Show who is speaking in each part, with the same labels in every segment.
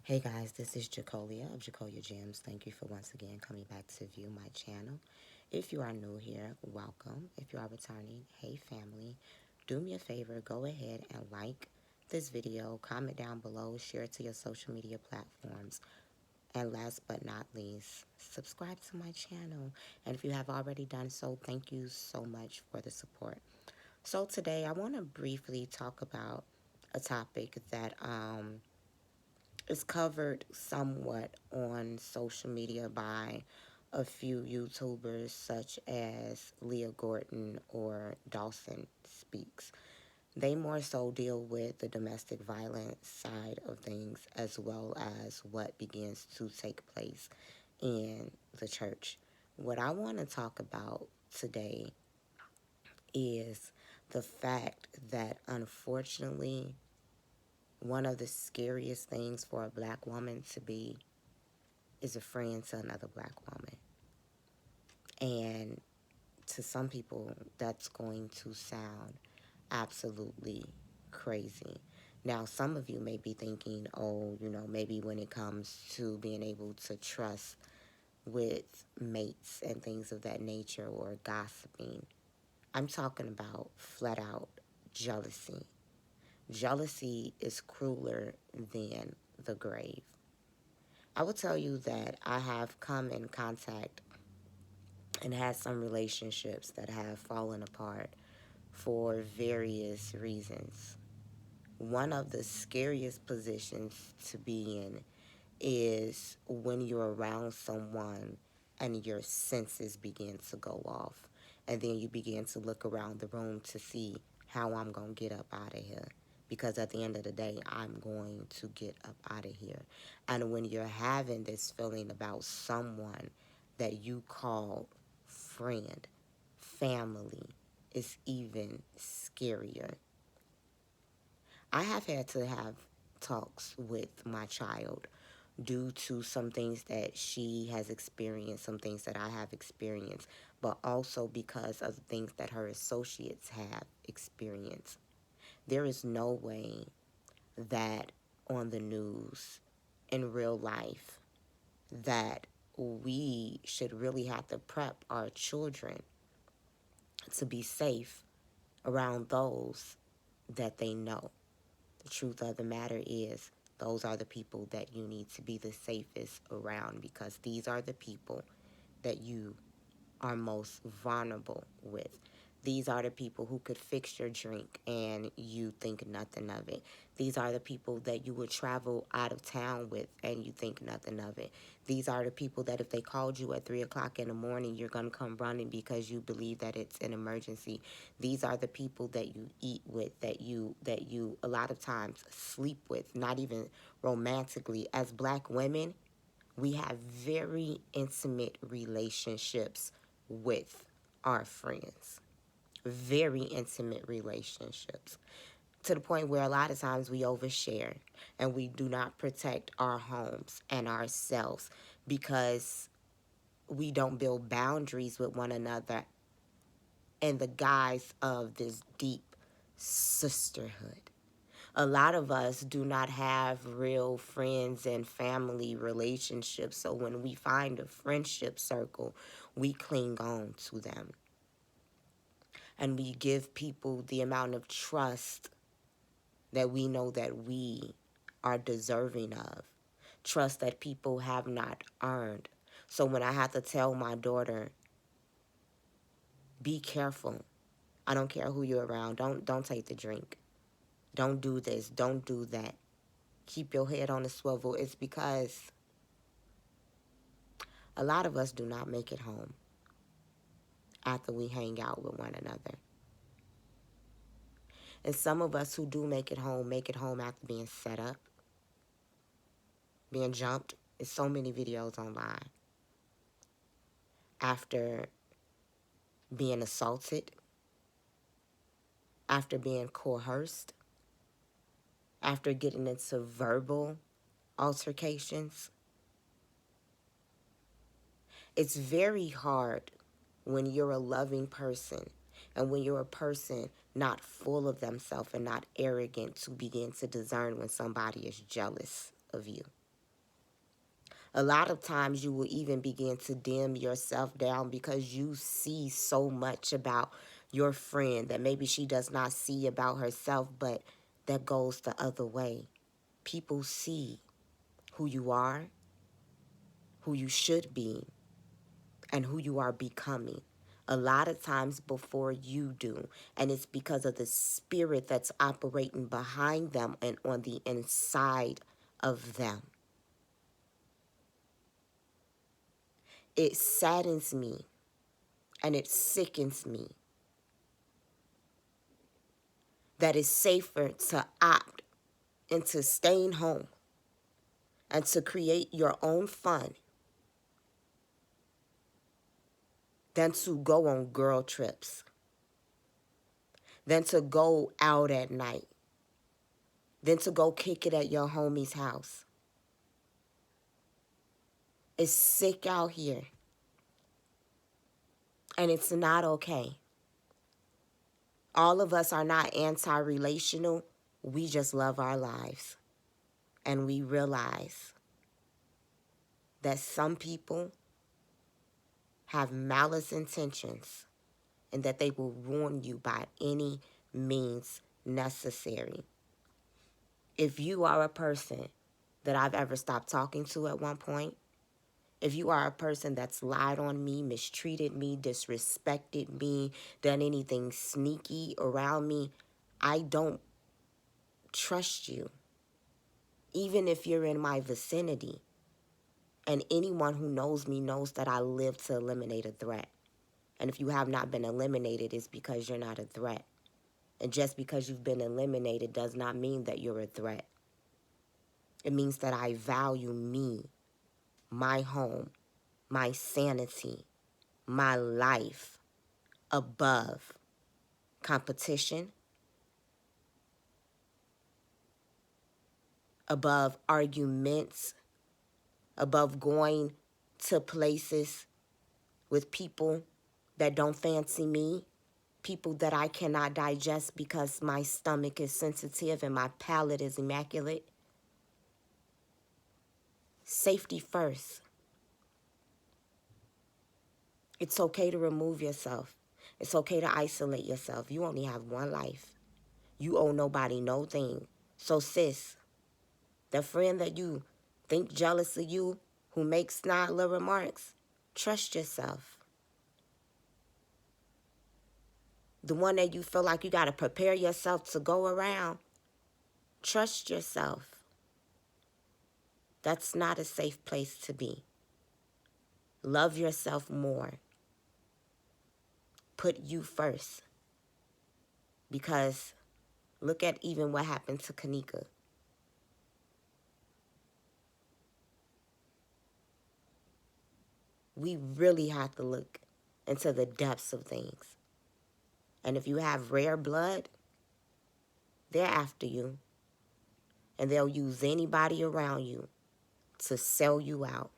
Speaker 1: Hey guys, this is Jacolia of Jacolia Gems. Thank you for once again coming back to view my channel. If you are new here, welcome. If you are returning, hey family, do me a favor, go ahead and like this video, comment down below, share it to your social media platforms, and last but not least, subscribe to my channel. And if you have already done so, thank you so much for the support. So today I want to briefly talk about a topic that it's covered somewhat on social media by a few YouTubers such as Leah Gordon or Dawson Speaks. They more so deal with the domestic violence side of things as well as what begins to take place in the church. What I want to talk about today is the fact that unfortunately, one of the scariest things for a black woman to be is a friend to another black woman. And to some people, that's going to sound absolutely crazy. Now, some of you may be thinking, oh, maybe when it comes to being able to trust with mates and things of that nature or gossiping, I'm talking about flat out jealousy. Jealousy is crueler than the grave. I will tell you that I have come in contact and had some relationships that have fallen apart for various reasons. One of the scariest positions to be in is when you're around someone and your senses begin to go off. And then you begin to look around the room to see how I'm going to get up out of here. Because at the end of the day, I'm going to get up out of here. And when you're having this feeling about someone that you call friend, family, it's even scarier. I have had to have talks with my child due to some things that she has experienced, some things that I have experienced, but also because of the things that her associates have experienced. There is no way that on the news, in real life, that we should really have to prep our children to be safe around those that they know. The truth of the matter is, those are the people that you need to be the safest around, because these are the people that you are most vulnerable with. These are the people who could fix your drink and you think nothing of it. These are the people that you would travel out of town with and you think nothing of it. These are the people that if they called you at 3 o'clock in the morning, you're going to come running because you believe that it's an emergency. These are the people that you eat with, that you a lot of times sleep with, not even romantically. As black women, we have very intimate relationships with our friends. Very intimate relationships. To the point where a lot of times we overshare and we do not protect our homes and ourselves because we don't build boundaries with one another in the guise of this deep sisterhood. A lot of us do not have real friends and family relationships, so when we find a friendship circle, we cling on to them. And we give people the amount of trust that we know that we are deserving of. Trust that people have not earned. So when I have to tell my daughter, be careful. I don't care who you're around. Don't take the drink. Don't do this. Don't do that. Keep your head on the swivel. It's because a lot of us do not make it home after we hang out with one another. And some of us who do make it home after being set up, being jumped. There's so many videos online. After being assaulted, after being coerced, after getting into verbal altercations. It's very hard when you're a loving person and when you're a person not full of themselves and not arrogant to begin to discern when somebody is jealous of you. A lot of times you will even begin to dim yourself down because you see so much about your friend that maybe she does not see about herself, but that goes the other way. People see who you are, who you should be, and who you are becoming a lot of times before you do. And it's because of the spirit that's operating behind them and on the inside of them. It saddens me and it sickens me that it's safer to opt into staying home and to create your own fun than to go on girl trips, than to go out at night, than to go kick it at your homie's house. It's sick out here, and it's not okay. All of us are not anti-relational. We just love our lives. And we realize that some people have malice intentions and that they will ruin you by any means necessary. If you are a person that I've ever stopped talking to at one point, if you are a person that's lied on me, mistreated me, disrespected me, done anything sneaky around me, I don't trust you. Even if you're in my vicinity, and anyone who knows me knows that I live to eliminate a threat. And if you have not been eliminated, it's because you're not a threat. And just because you've been eliminated does not mean that you're a threat. It means that I value me, my home, my sanity, my life above competition, above arguments, above going to places with people that don't fancy me, people that I cannot digest because my stomach is sensitive and my palate is immaculate. Safety first. It's okay to remove yourself. It's okay to isolate yourself. You only have one life. You owe nobody no thing. So sis, the friend that you think jealous of you, who makes snide little remarks, trust yourself. The one that you feel like you got to prepare yourself to go around, trust yourself. That's not a safe place to be. Love yourself more. Put you first. Because look at even what happened to Kanika. We really have to look into the depths of things. And if you have rare blood, they're after you. And they'll use anybody around you to sell you out.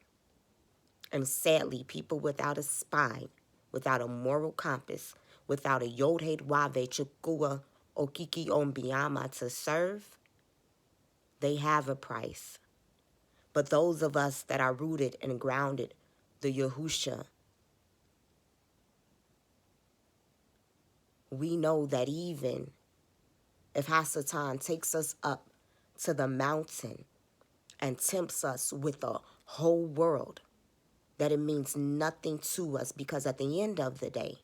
Speaker 1: And sadly, people without a spine, without a moral compass, without a Yod-Heh Wave Chukua Okiki Ombiama to serve, they have a price. But those of us that are rooted and grounded, the Yahusha, we know that even if Hasatan takes us up to the mountain and tempts us with the whole world, that it means nothing to us, because at the end of the day,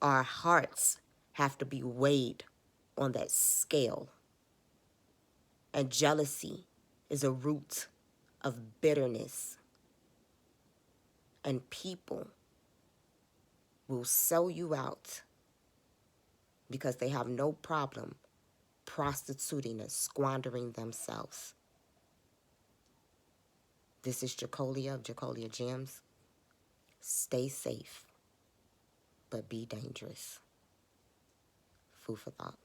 Speaker 1: our hearts have to be weighed on that scale. And jealousy is a root of bitterness. And people will sell you out because they have no problem prostituting and squandering themselves. This is Jacolia of Jacolia Gems. Stay safe, but be dangerous. Food for thought.